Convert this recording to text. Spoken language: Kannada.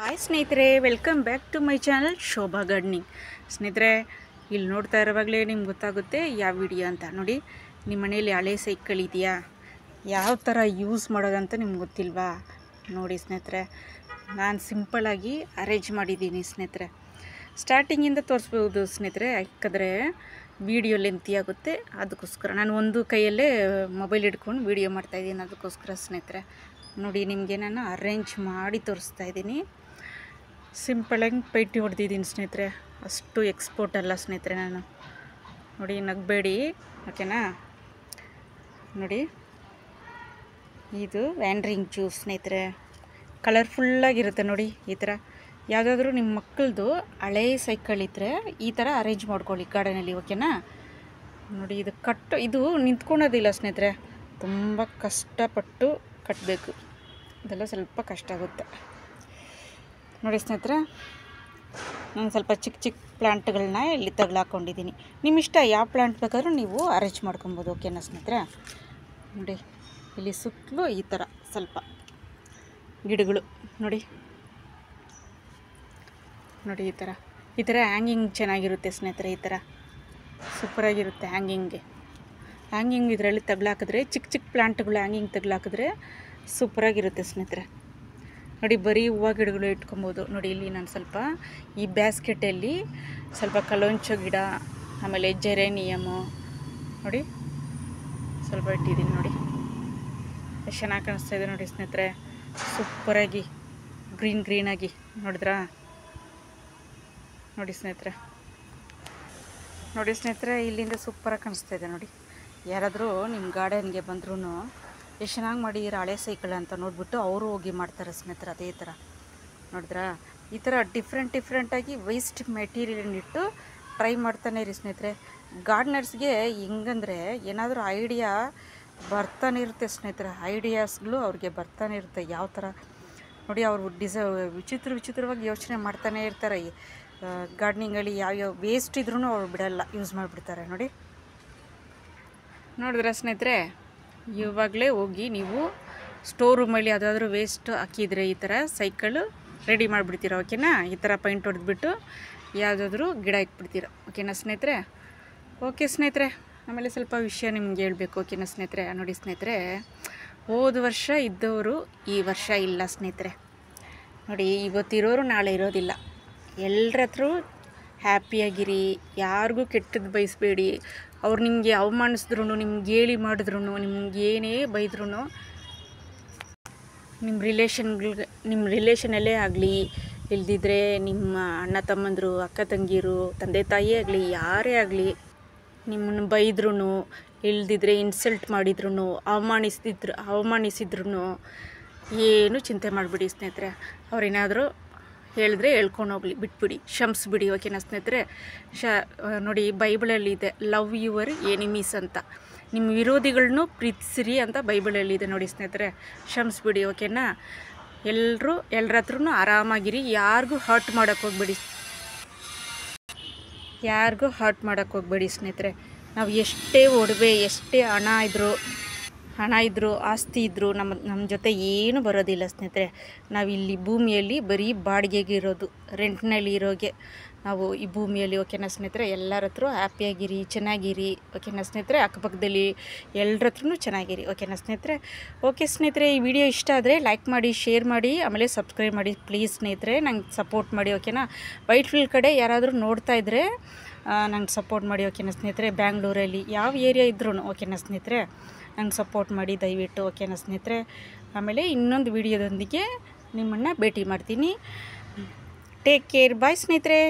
ಹಾಯ್ ಸ್ನೇಹಿತರೆ, welcome back to my channel Shobha gardening. ಸ್ನೇಹಿತರೆ, ಇಲ್ಲಿ ನೋಡ್ತಾ ಇರುವಾಗಲೇ ನಿಮ್ಗೆ ಗೊತ್ತಾಗುತ್ತೆ ಯಾವ ವಿಡಿಯೋ ಅಂತ. ನೋಡಿ, ನಿಮ್ಮ ಮನೇಲಿ ಹಳೆ ಸೈಕಲ್ ಇದೆಯಾ, ಯಾವ ಥರ ಯೂಸ್ ಮಾಡೋದಂತ ನಿಮ್ಗೆ ಗೊತ್ತಿಲ್ವಾ? ನೋಡಿ ಸ್ನೇಹಿತರೆ, ನಾನು ಸಿಂಪಲಾಗಿ ಅರೇಂಜ್ ಮಾಡಿದ್ದೀನಿ ಸ್ನೇಹಿತರೆ. ಸ್ಟಾರ್ಟಿಂಗಿಂದ ತೋರಿಸ್ಬೋದು ಸ್ನೇಹಿತರೆ, ಯಾಕಂದರೆ ವಿಡಿಯೋ ಲೆಂತಿ ಆಗುತ್ತೆ. ಅದಕ್ಕೋಸ್ಕರ ನಾನು ಒಂದು ಕೈಯಲ್ಲೇ ಮೊಬೈಲ್ ಹಿಡ್ಕೊಂಡು ವಿಡಿಯೋ ಮಾಡ್ತಾಯಿದ್ದೀನಿ. ಅದಕ್ಕೋಸ್ಕರ ಸ್ನೇಹಿತರೆ ನೋಡಿ, ನಿಮಗೆ ನಾನು ಅರೇಂಜ್ ಮಾಡಿ ತೋರಿಸ್ತಾ ಇದ್ದೀನಿ. ಸಿಂಪಲಾಗಿ ಪೈಂಟ್ ಹೊಡೆದಿದ್ದೀನಿ ಸ್ನೇಹಿತರೆ, ಅಷ್ಟು ಎಕ್ಸ್ಪೋರ್ಟ್ ಅಲ್ಲ ಸ್ನೇಹಿತರೆ ನಾನು. ನೋಡಿ, ನಗಬೇಡಿ, ಓಕೆನಾ? ನೋಡಿ, ಇದು ವ್ಯಾಂಡ್ರಿಂಗ್ ಜ್ಯೂಸ್ ಸ್ನೇಹಿತರೆ, ಕಲರ್ಫುಲ್ಲಾಗಿರುತ್ತೆ ನೋಡಿ. ಈ ಥರ ಯಾವುದಾದ್ರೂ ನಿಮ್ಮ ಮಕ್ಕಳದು ಹಳೇ ಸೈಕಲ್ ಇದ್ದರೆ ಈ ಥರ ಅರೇಂಜ್ ಮಾಡ್ಕೊಳ್ಳಿ ಗಾರ್ಡನಲ್ಲಿ, ಓಕೆನಾ? ನೋಡಿ, ಇದು ನಿಂತ್ಕೊಳೋದಿಲ್ಲ ಸ್ನೇಹಿತರೆ, ತುಂಬ ಕಷ್ಟಪಟ್ಟು ಕಟ್ಟಬೇಕು. ಇದೆಲ್ಲ ಸ್ವಲ್ಪ ಕಷ್ಟ ಆಗುತ್ತೆ. ನೋಡಿ ಸ್ನೇಹಿತರೆ, ನಾನು ಸ್ವಲ್ಪ ಚಿಕ್ಕ ಚಿಕ್ಕ ಪ್ಲ್ಯಾಂಟ್ಗಳನ್ನ ಇಲ್ಲಿ ತಗಲಾಕೊಂಡಿದ್ದೀನಿ. ನಿಮ್ಮಿಷ್ಟ ಯಾವ ಪ್ಲ್ಯಾಂಟ್ ಬೇಕಾದ್ರೂ ನೀವು ಅರೇಂಜ್ ಮಾಡ್ಕೊಬೋದು, ಓಕೆನಾ ಸ್ನೇಹಿತರೆ? ನೋಡಿ, ಇಲ್ಲಿ ಸುತ್ತಲೂ ಈ ಥರ ಸ್ವಲ್ಪ ಗಿಡಗಳು ನೋಡಿ. ನೋಡಿ, ಈ ಥರ ಹ್ಯಾಂಗಿಂಗ್ ಚೆನ್ನಾಗಿರುತ್ತೆ ಸ್ನೇಹಿತರೆ. ಈ ಥರ ಸೂಪರಾಗಿರುತ್ತೆ ಹ್ಯಾಂಗಿಂಗ್ ಇದರಲ್ಲಿ ತಗಲಾಕಿದ್ರೆ, ಚಿಕ್ಕ ಚಿಕ್ಕ ಪ್ಲ್ಯಾಂಟ್ಗಳು ಹ್ಯಾಂಗಿಂಗ್ ತಗಲಾಕಿದ್ರೆ ಸೂಪರಾಗಿರುತ್ತೆ ಸ್ನೇಹಿತರೆ. ನೋಡಿ, ಬರೀ ಹೂವು ಗಿಡಗಳು ಇಟ್ಕೊಬೋದು. ನೋಡಿ, ಇಲ್ಲಿ ನಾನು ಸ್ವಲ್ಪ ಈ ಬ್ಯಾಸ್ಕೆಟಲ್ಲಿ ಸ್ವಲ್ಪ ಕಲೋಂಚೋ ಗಿಡ, ಆಮೇಲೆ ಜೆರೇನಿಯಮು ನೋಡಿ ಸ್ವಲ್ಪ ಇಟ್ಟಿದ್ದೀನಿ. ನೋಡಿ, ಎಷ್ಟು ಚೆನ್ನಾಗಿ ಕಾಣಿಸ್ತಾ ಇದೆ ನೋಡಿ ಸ್ನೇಹಿತರೆ, ಸೂಪರಾಗಿ ಗ್ರೀನಾಗಿ ನೋಡಿದ್ರಾ? ನೋಡಿ ಸ್ನೇಹಿತರೆ, ಇಲ್ಲಿಂದ ಸೂಪರಾಗಿ ಕಾಣಿಸ್ತಾ ಇದೆ ನೋಡಿ. ಯಾರಾದರೂ ನಿಮ್ಮ ಗಾರ್ಡನ್ಗೆ ಬಂದ್ರೂ ಎಷ್ಟು ಚೆನ್ನಾಗಿ ಮಾಡಿದ್ದೀರ ಹಳೆ ಸೈಕಲ್ ಅಂತ ನೋಡಿಬಿಟ್ಟು ಅವರು ಹೋಗಿ ಮಾಡ್ತಾರೆ ಸ್ನೇಹಿತರೆ. ಅದೇ ಥರ ನೋಡಿದ್ರಾ? ಈ ಥರ ಡಿಫ್ರೆಂಟಾಗಿ ವೇಸ್ಟ್ ಮೆಟೀರಿಯಲ್ನಿಟ್ಟು ಟ್ರೈ ಮಾಡ್ತಾನೆ ಇರಿ ಸ್ನೇಹಿತರೆ. ಗಾರ್ಡನರ್ಸ್ಗೆ ಹೆಂಗಂದರೆ ಏನಾದರೂ ಐಡಿಯಾ ಬರ್ತಾನೆ ಇರುತ್ತೆ ಸ್ನೇಹಿತರೆ. ಐಡಿಯಾಸ್ಗಳು ಅವ್ರಿಗೆ ಬರ್ತಾನೆ ಇರುತ್ತೆ. ಯಾವ ಥರ ನೋಡಿ, ಅವರು ವಿಚಿತ್ರವಾಗಿ ಯೋಚನೆ ಮಾಡ್ತಾನೆ ಇರ್ತಾರೆ. ಗಾರ್ಡನಿಂಗಲ್ಲಿ ಯಾವ್ಯಾವ ವೇಸ್ಟ್ ಇದ್ರೂ ಅವ್ರು ಬಿಡಲ್ಲ, ಯೂಸ್ ಮಾಡಿಬಿಡ್ತಾರೆ. ನೋಡಿದ್ರೆ ಸ್ನೇಹಿತರೆ, ಇವಾಗಲೇ ಹೋಗಿ ನೀವು ಸ್ಟೋರ್ ರೂಮಲ್ಲಿ ಯಾವುದಾದ್ರೂ ವೇಸ್ಟ್ ಹಾಕಿದರೆ ಈ ಥರ ಸೈಕಲು ರೆಡಿ ಮಾಡಿಬಿಡ್ತೀರ, ಓಕೆನಾ? ಈ ಥರ ಪೈಂಟ್ ಹೊಡೆದ್ಬಿಟ್ಟು ಯಾವುದಾದ್ರೂ ಗಿಡ ಇಟ್ಬಿಡ್ತೀರ, ಓಕೆನಾ ಸ್ನೇಹಿತರೆ? ಓಕೆ ಸ್ನೇಹಿತರೆ, ಆಮೇಲೆ ಸ್ವಲ್ಪ ವಿಷಯ ನಿಮ್ಗೆ ಹೇಳಬೇಕು, ಓಕೆನಾ ಸ್ನೇಹಿತರೆ? ನೋಡಿ ಸ್ನೇಹಿತರೆ, ಹೋದ ವರ್ಷ ಇದ್ದವರು ಈ ವರ್ಷ ಇಲ್ಲ ಸ್ನೇಹಿತರೆ. ನೋಡಿ, ಇವತ್ತಿರೋರು ನಾಳೆ ಇರೋದಿಲ್ಲ. ಎಲ್ಲರ ಹತ್ರ ಹ್ಯಾಪಿಯಾಗಿರಿ, ಯಾರಿಗೂ ಕೆಟ್ಟದ್ದು ಬಯಸಬೇಡಿ. ಅವ್ರು ನಿಮಗೆ ಅವಮಾನಿಸಿದ್ರು, ನಿಮ್ಗೆ ಹೇಳಿ ಮಾಡಿದ್ರು, ನಿಮ್ಗೆ ಏನೇ ಬೈದ್ರೂ, ನಿಮ್ಮ ರಿಲೇಷನಲ್ಲೇ ಆಗಲಿ, ಇಲ್ದಿದ್ರೆ ನಿಮ್ಮ ಅಣ್ಣ ತಮ್ಮಂದರು, ಅಕ್ಕ ತಂಗಿರು, ತಂದೆ ತಾಯಿ ಆಗಲಿ, ಯಾರೇ ಆಗಲಿ ನಿಮ್ಮನ್ನು ಬೈದ್ರೂ, ಇಲ್ದಿದ್ರೆ ಇನ್ಸಲ್ಟ್ ಮಾಡಿದ್ರು, ಅವಮಾನಿಸಿದ್ರು ಏನು ಚಿಂತೆ ಮಾಡಿಬಿಡಿ ಸ್ನೇಹಿತರೆ. ಅವ್ರೇನಾದರೂ ಹೇಳಿದ್ರೆ ಹೇಳ್ಕೊಂಡು ಹೋಗಲಿ, ಬಿಟ್ಬಿಡಿ, ಕ್ಷಮಿಸ್ಬಿಡಿ, ಓಕೆನಾ ಸ್ನೇಹಿತರೆ? ನೋಡಿ, ಬೈಬಲಲ್ಲಿ ಇದೆ, ಲವ್ ಯುವರ್ ಎನಿಮೀಸ್ ಅಂತ. ನಿಮ್ಮ ವಿರೋಧಿಗಳನ್ನೂ ಪ್ರೀತಿಸಿರಿ ಅಂತ ಬೈಬಲಲ್ಲಿದೆ ನೋಡಿ ಸ್ನೇಹಿತರೆ. ಕ್ಷಮಿಸ್ಬಿಡಿ, ಓಕೆನಾ? ಎಲ್ಲರ ಹತ್ರನೂ ಆರಾಮಾಗಿರಿ. ಯಾರಿಗೂ ಹರ್ಟ್ ಮಾಡೋಕ್ಕೆ ಹೋಗಬೇಡಿ ಸ್ನೇಹಿತರೆ. ನಾವು ಎಷ್ಟೇ ಒಡವೆ, ಎಷ್ಟೇ ಹಣ ಇದ್ದರೂ ಆಸ್ತಿ ಇದ್ದರೂ ನಮ್ಮ ಜೊತೆ ಏನೂ ಬರೋದಿಲ್ಲ ಸ್ನೇಹಿತರೆ. ನಾವಿಲ್ಲಿ ಭೂಮಿಯಲ್ಲಿ ಬರೀ ಬಾಡಿಗೆಗೆ ಇರೋದು, ರೆಂಟ್ನಲ್ಲಿ ಇರೋಗೆ ನಾವು ಈ ಭೂಮಿಯಲ್ಲಿ, ಓಕೆನಾ ಸ್ನೇಹಿತರೆ? ಎಲ್ಲರ ಹತ್ರ ಹ್ಯಾಪಿಯಾಗಿರಿ, ಚೆನ್ನಾಗಿರಿ, ಓಕೆನಾ ಸ್ನೇಹಿತರೆ? ಅಕ್ಕಪಕ್ಕದಲ್ಲಿ ಎಲ್ಲರ ಹತ್ರನೂ ಚೆನ್ನಾಗಿರಿ, ಓಕೆನಾ ಸ್ನೇಹಿತರೆ? ಓಕೆ ಸ್ನೇಹಿತರೆ, ಈ ವಿಡಿಯೋ ಇಷ್ಟ ಆದರೆ ಲೈಕ್ ಮಾಡಿ, ಶೇರ್ ಮಾಡಿ, ಆಮೇಲೆ ಸಬ್ಸ್ಕ್ರೈಬ್ ಮಾಡಿ ಪ್ಲೀಸ್ ಸ್ನೇಹಿತರೆ. ನಂಗೆ ಸಪೋರ್ಟ್ ಮಾಡಿ, ಓಕೆನಾ? ವೈಟ್ಫೀಲ್ಡ್ ಕಡೆ ಯಾರಾದರೂ ನೋಡ್ತಾ ಇದ್ದರೆ ನಂಗೆ ಸಪೋರ್ಟ್ ಮಾಡಿ, ಓಕೆನಾ ಸ್ನೇಹಿತರೆ? ಬ್ಯಾಂಗ್ಳೂರಲ್ಲಿ ಯಾವ ಏರಿಯಾ ಇದ್ರೂ, ಓಕೆನಾ ಸ್ನೇಹಿತರೆ? ನಂಗೆ ಸಪೋರ್ಟ್ ಮಾಡಿ ದಯವಿಟ್ಟು, ಓಕೆನಾ ಸ್ನೇಹಿತರೆ? ಆಮೇಲೆ ಇನ್ನೊಂದು ವಿಡಿಯೋದೊಂದಿಗೆ ನಿಮ್ಮನ್ನು ಭೇಟಿ ಮಾಡ್ತೀನಿ. ಟೇಕ್ ಕೇರ್, ಬಾಯ್ ಸ್ನೇಹಿತರೆ.